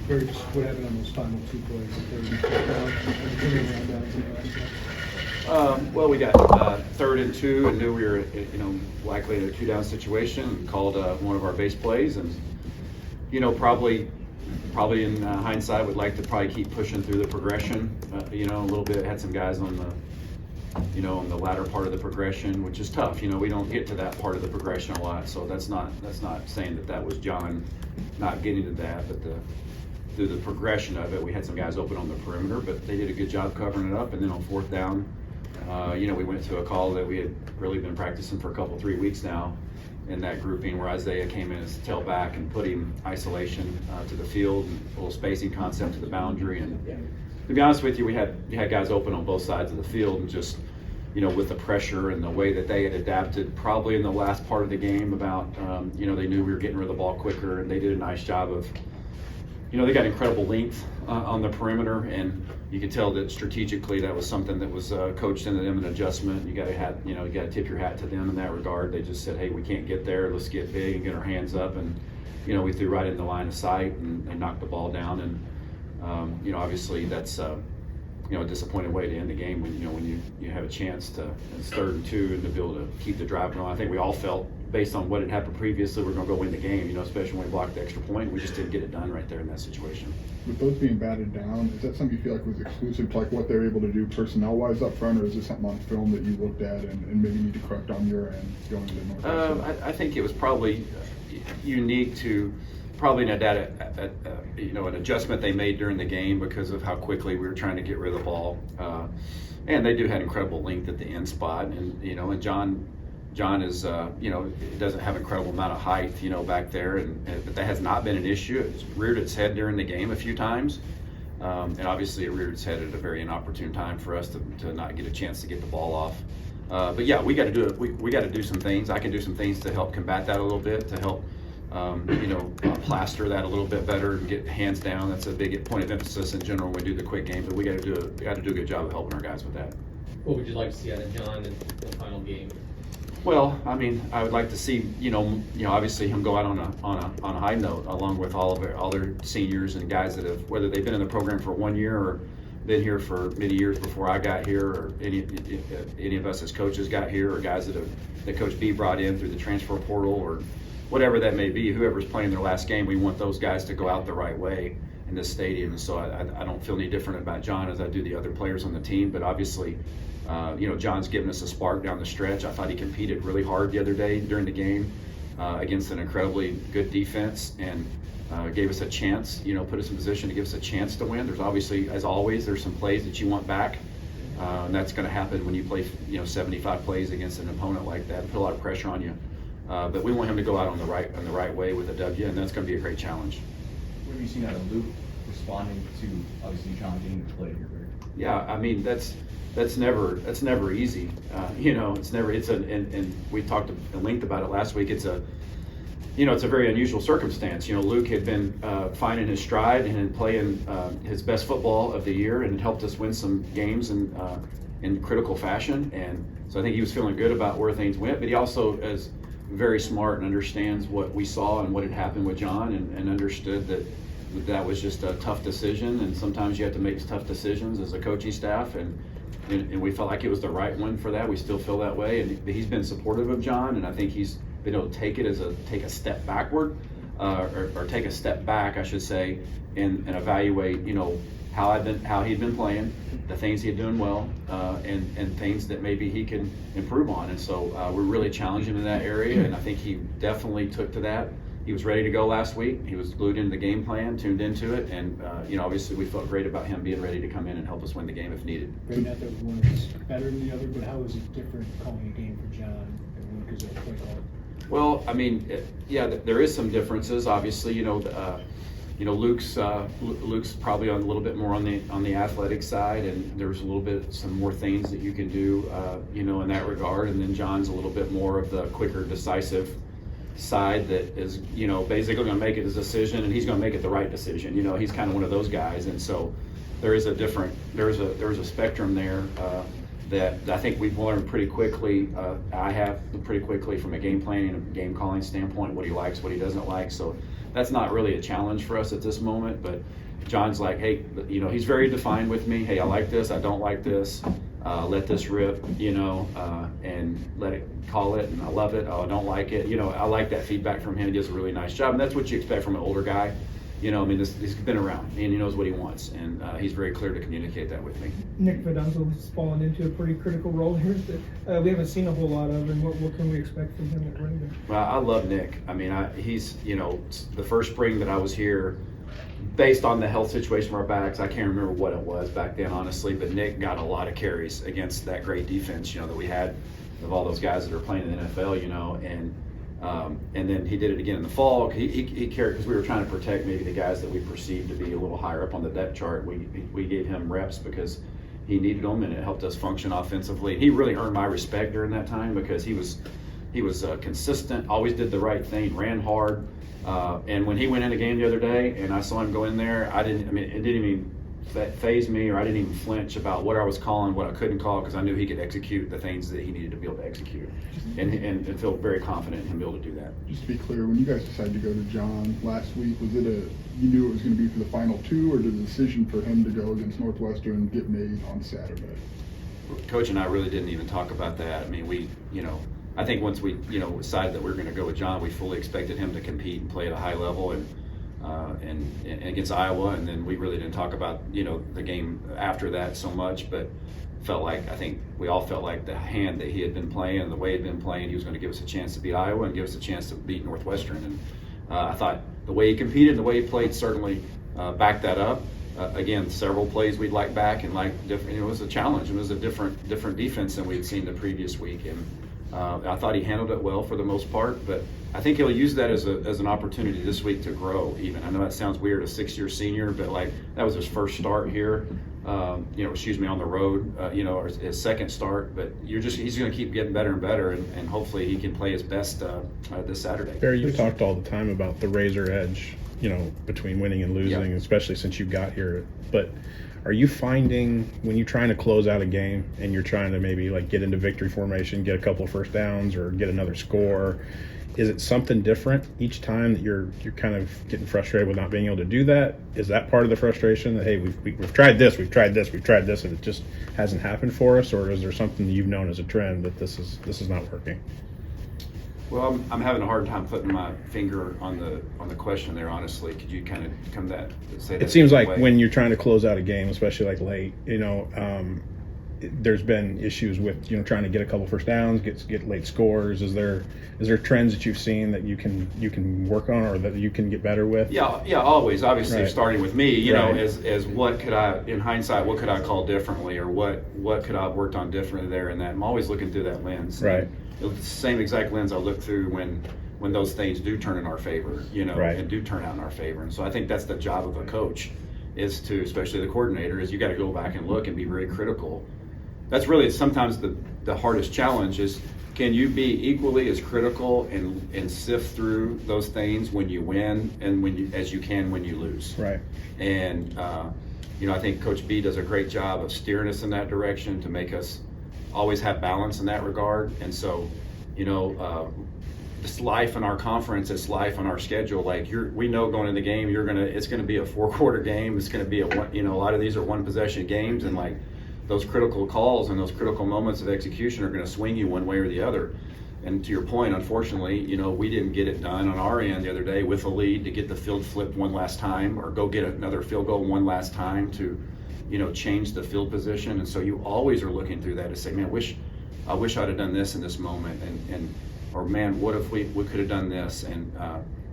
Barry, just what happened on those final two plays, the third and fourth down, and the turnaround downs in the last half? Well, we got 3rd and 2 and knew we were, likely in a 2-down situation, and called one of our base plays, and probably in hindsight would like to probably keep pushing through the progression, a little bit. Had some guys on the latter part of the progression, which is tough. We don't get to that part of the progression a lot, so that's not saying that was John not getting to that, but through the progression of it, we had some guys open on the perimeter, but they did a good job covering it up. And then on 4th down, we went to a call that we had really been practicing for 3 weeks now in that grouping, where Isaiah came in as tailback and put him isolation to the field, and a little spacing concept to the boundary. And to be honest with you, we had guys open on both sides of the field, and just with the pressure and the way that they had adapted probably in the last part of the game about they knew we were getting rid of the ball quicker, and they did a nice job of they got incredible length on the perimeter, and you could tell that strategically that was something that was coached into them, an adjustment. You got to tip your hat to them in that regard. They just said, hey, we can't get there, let's get big and get our hands up, and we threw right in the line of sight and knocked the ball down. And obviously that's a disappointing way to end the game when you have a chance to, it's 3rd and 2, and to be able to keep the drive going. I think we all felt, based on what had happened previously, we're going to go win the game, especially when we blocked the extra point. We just didn't get it done right there in that situation. With those being batted down, is that something you feel like was exclusive to what they're able to do personnel-wise up front, or is this something on film that you looked at and maybe need to correct on your end going into Northwestern? I think it was probably unique to an adjustment they made during the game because of how quickly we were trying to get rid of the ball. And they do have incredible length at the end spot, and John is, doesn't have incredible amount of height, back there, but that has not been an issue. It's reared its head during the game a few times, and obviously it reared its head at a very inopportune time for us to not get a chance to get the ball off. But yeah, we got to do it. We got to do some things. I can do some things to help combat that a little bit, to help, plaster that a little bit better and get hands down. That's a big point of emphasis in general when we do the quick games. But we got to do a good job of helping our guys with that. What would you like to see out of John in the final game? Well, I would like to see, obviously him go out on a high note, along with all their seniors and guys that have, whether they've been in the program for 1 year or been here for many years before I got here, or any of us as coaches got here, or guys that Coach B brought in through the transfer portal, or whatever that may be. Whoever's playing their last game, we want those guys to go out the right way in this stadium. And so I don't feel any different about John as I do the other players on the team. But obviously, John's given us a spark down the stretch. I thought he competed really hard the other day during the game against an incredibly good defense, and gave us a chance, put us in position to give us a chance to win. There's obviously, as always, there's some plays that you want back. And that's going to happen when you play, 75 plays against an opponent like that, put a lot of pressure on you. But we want him to go out on the right way with a W, and that's going to be a great challenge. What have you seen out of Luke responding to obviously challenging the play here, Barry? Yeah, that's never easy. And we talked at length about it last week. It's a very unusual circumstance. Luke had been finding his stride and playing his best football of the year, and it helped us win some games in critical fashion. And so I think he was feeling good about where things went, but he also is very smart and understands what we saw and what had happened with John, and understood that was just a tough decision, and sometimes you have to make tough decisions as a coaching staff, and we felt like it was the right one for that. We still feel that way, and he's been supportive of John, and I think he's been able to take it as take a step backward, or take a step back, I should say, and evaluate, how he'd been playing, the things he'd doing well, and things that maybe he can improve on. And so we're really challenging him in that area, and I think he definitely took to that. He was ready to go last week. He was glued into the game plan, tuned into it, and obviously we felt great about him being ready to come in and help us win the game if needed. Right, not that one is better than the other, but how is it different calling a game for John and Luke as a play caller? Well, there is some differences. Obviously, Luke's probably a little bit more on the athletic side, and there's a little bit some more things that you can do, in that regard. And then John's a little bit more of the quicker, decisive side that is, basically going to make a decision, and he's going to make it the right decision. He's kind of one of those guys, and so there's a spectrum there that I think we've learned pretty quickly. I have pretty quickly from a game planning and a game calling standpoint, what he likes, what he doesn't like. So that's not really a challenge for us at this moment. But John's like, hey, you know, he's very defined with me. Hey, I like this, I don't like this. Let this rip, you know, and let it call it, and I love it. Oh, I don't like it. You know, I like that feedback from him. He does a really nice job, and that's what you expect from an older guy. You know, I mean, he's been around, and he knows what he wants, and he's very clear to communicate that with me. Nick Vidunzo's fallen into a pretty critical role here that we haven't seen a whole lot of, and what can we expect from him at running back? Well, I love Nick. I mean, he's, you know, the first spring that I was here, based on the health situation of our backs, I can't remember what it was back then, honestly, but Nick got a lot of carries against that great defense, you know, that we had of all those guys that are playing in the NFL, you know, and then he did it again in the fall. He carried, because we were trying to protect maybe the guys that we perceived to be a little higher up on the depth chart. We gave him reps because he needed them, and it helped us function offensively. He really earned my respect during that time because he was consistent, always did the right thing, ran hard. And when he went in the game the other day and I saw him go in there, it didn't even faze me, or I didn't even flinch about what I was calling, what I couldn't call, because I knew he could execute the things that he needed to be able to execute, and feel very confident in him being able to do that. Just to be clear, when you guys decided to go to John last week, was it you knew it was going to be for the final two, or did the decision for him to go against Northwestern get made on Saturday? Coach and I really didn't even talk about that. I mean, I think once we, decided that we were going to go with John, we fully expected him to compete and play at a high level and against Iowa, and then we really didn't talk about, the game after that so much, but I think we all felt like the hand that he had been playing and the way he had been playing, he was going to give us a chance to beat Iowa and give us a chance to beat Northwestern. And I thought the way he competed and the way he played certainly backed that up. Again, several plays we'd like back and different. It was a challenge. It was a different defense than we had seen the previous week, and I thought he handled it well for the most part. But I think he'll use that as an opportunity this week to grow. Even I know that sounds weird, a 6-year senior, but that was his first start here. On the road. Or his second start. But he's going to keep getting better and better, and hopefully he can play his best this Saturday. Barry, you've talked all the time about the razor edge, between winning and losing, Yep. especially since you got here. But are you finding when you're trying to close out a game and you're trying to maybe get into victory formation, get a couple of first downs or get another score, is it something different each time that you're kind of getting frustrated with not being able to do that? Is that part of the frustration that, hey, we've tried this, and it just hasn't happened for us? Or is there something that you've known as a trend that this is not working? Well, I'm having a hard time putting my finger on the question there. Honestly, could you kind of say that? It seems like way? when you're trying to close out a game, especially late, there's been issues with trying to get a couple first downs, get late scores. Is there trends that you've seen that you can work on or that you can get better with? Yeah, always. Obviously, Right. starting with me, Right. as what could I, in hindsight, what could I call differently, or what could I have worked on differently there and that. I'm always looking through that lens. Right. It's the same exact lens I look through when those things do turn in our favor, Right. and do turn out in our favor. And so I think that's the job of a coach, is to, especially the coordinator, is you got to go back and look and be very critical. That's really sometimes the hardest challenge is, can you be equally as critical and sift through those things when you win and as you can when you lose. Right. And I think Coach B does a great job of steering us in that direction to make us always have balance in that regard. And so, it's life in our conference, it's life on our schedule. We know going in the game, it's gonna be a 4-quarter game. It's gonna be a lot of these are 1-possession games, and those critical calls and those critical moments of execution are going to swing you one way or the other. And to your point, unfortunately, we didn't get it done on our end the other day with a lead to get the field flipped one last time, or go get another field goal one last time to, change the field position. And so you always are looking through that to say, man, I wish I'd have done this in this moment, or man, what if we could have done this? And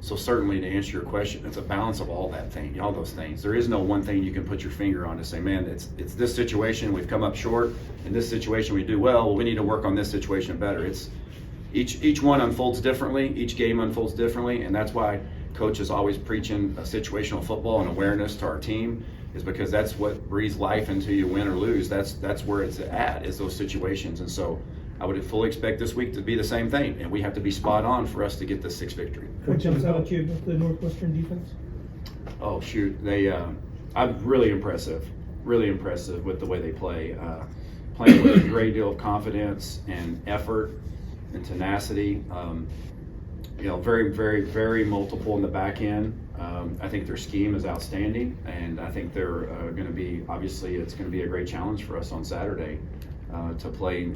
so certainly, to answer your question, it's a balance of all those things. There is no one thing you can put your finger on to say, man, it's this situation, we've come up short. In this situation, we do well, we need to work on this situation better. It's each one unfolds differently, each game unfolds differently, and that's why Coach is always preaching a situational football and awareness to our team, is because that's what breathes life into you, win or lose. That's where it's at, is those situations. And so I would fully expect this week to be the same thing, and we have to be spot on for us to get the 6th victory. What jumps out at you about the Northwestern defense? Oh shoot, I'm really impressive with the way they play. Playing with a great deal of confidence and effort and tenacity. very, very, very multiple in the back end. I think their scheme is outstanding, and I think they're going to be, obviously, it's going to be a great challenge for us on Saturday to play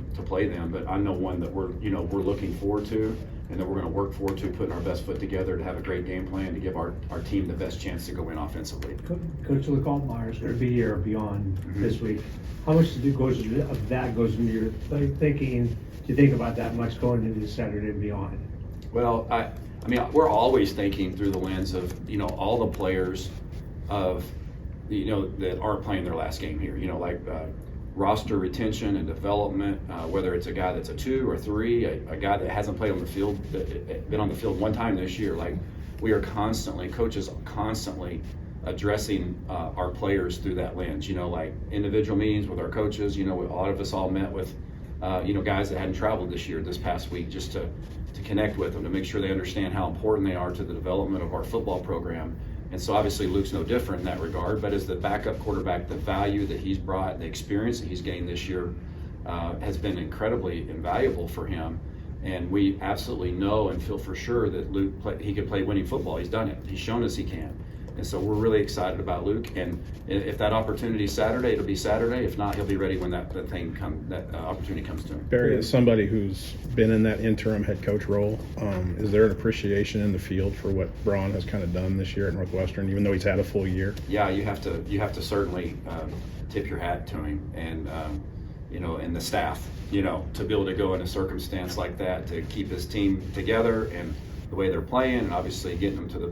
them. But I know one that we're looking forward to, and that we're going to work forward to putting our best foot together to have a great game plan to give our team the best chance to go in offensively. Coach Luke Altmaier is going to be here beyond this week. How much of that goes into your thinking? Do you think about that much going into Saturday and beyond? Well, I mean, we're always thinking through the lens of, all the players of, that aren't playing their last game here, like roster retention and development, whether it's a guy that's a 2 or 3, a guy that hasn't played on the field, been on the field one time this year. Like, we are coaches constantly addressing our players through that lens, like individual meetings with our coaches. A lot of us all met with, guys that hadn't traveled this past week, just to connect with them, to make sure they understand how important they are to the development of our football program. And so obviously Luke's no different in that regard, but as the backup quarterback, the value that he's brought, the experience that he's gained this year has been incredibly invaluable for him. And we absolutely know and feel for sure that Luke, he can play winning football. He's done it. He's shown us he can. And so we're really excited about Luke. And if that opportunity is Saturday, it'll be Saturday. If not, he'll be ready when that opportunity comes to him. Barry, as somebody who's been in that interim head coach role, is there an appreciation in the field for what Braun has kind of done this year at Northwestern, even though he's had a full year? Yeah, you have to certainly tip your hat to him, and and the staff, to be able to go in a circumstance like that, to keep his team together and the way they're playing, and obviously getting them to the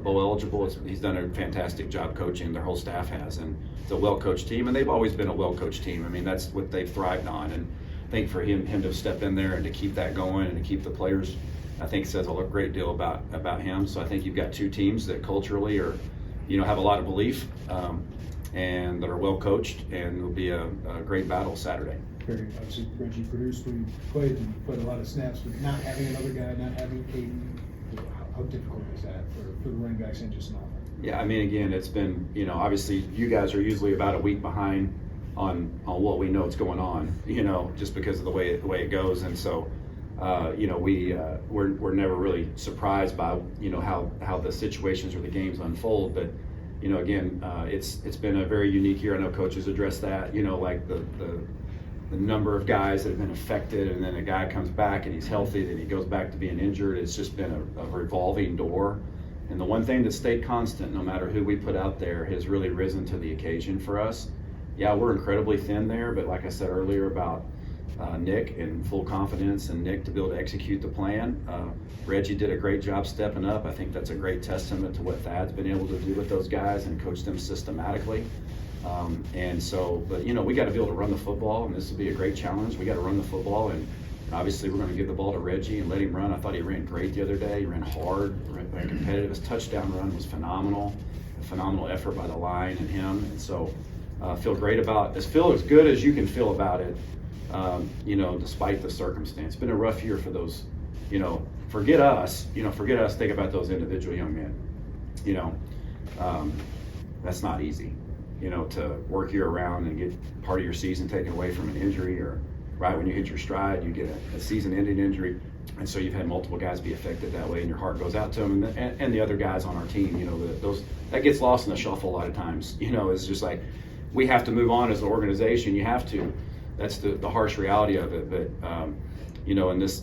bowl eligible. He's done a fantastic job coaching. Their whole staff has, and it's a well-coached team, and they've always been a well-coached team. I mean, that's what they've thrived on, and I think for him to step in there and to keep that going and to keep the players, I think says a great deal about him. So I think you've got two teams that culturally are, have a lot of belief, and that are well-coached, and will be a great battle Saturday. Obviously, Reggie produced when he played and played a lot of snaps, but not having another guy, not having Caden, how difficult is that for the running backs and just not? Yeah, I mean, again, it's been, obviously you guys are usually about a week behind on what we know is going on, just because of the way it goes. And so, we're never really surprised by, how the situations or the games unfold. But, again, it's been a very unique year. I know coaches address that, like the number of guys that have been affected, and then a guy comes back and he's healthy, then he goes back to being injured. It's just been a revolving door. And the one thing that stayed constant, no matter who we put out there, has really risen to the occasion for us. Yeah, we're incredibly thin there, but like I said earlier about Nick and full confidence in Nick to be able to execute the plan. Reggie did a great job stepping up. I think that's a great testament to what Thad's been able to do with those guys and coach them systematically. And so, but we got to be able to run the football, and this will be a great challenge. We got to run the football, and obviously we're going to give the ball to Reggie and let him run. I thought he ran great the other day. He ran hard, ran competitive. His touchdown run was phenomenal. A phenomenal effort by the line and him. And so, feel great about it. Feel as good as you can feel about it, despite the circumstance. It's been a rough year for those, forget us, think about those individual young men. That's not easy. To work year around and get part of your season taken away from an injury, or right when you hit your stride, you get a season-ending injury. And so you've had multiple guys be affected that way, and your heart goes out to them. And the other guys on our team, that gets lost in the shuffle a lot of times. It's just like, we have to move on as an organization. You have to. That's the harsh reality of it. But,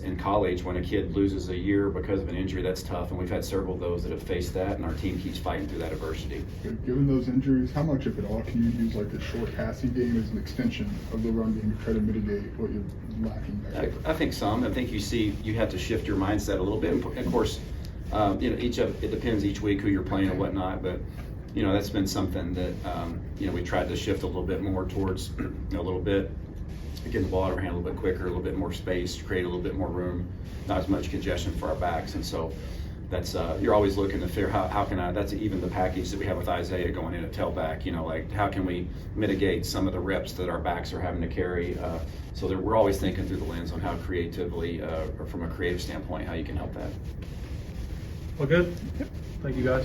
in college, when a kid loses a year because of an injury, that's tough. And we've had several of those that have faced that, and our team keeps fighting through that adversity. Given those injuries, how much, if at all, can you use like a short passing game as an extension of the run game to try to mitigate what you're lacking there? I think some. I think you have to shift your mindset a little bit. And of course, it depends each week who you're playing and whatnot. But that's been something that we tried to shift a little bit more towards a little bit. Getting the ball out of our hand a little bit quicker, a little bit more space, create a little bit more room, not as much congestion for our backs. And so that's you're always looking to figure how can I, that's even the package that we have with Isaiah going in at tailback, like how can we mitigate some of the reps that our backs are having to carry, so that we're always thinking through the lens on how creatively, or from a creative standpoint, how you can help that. Well, good. Thank you, guys.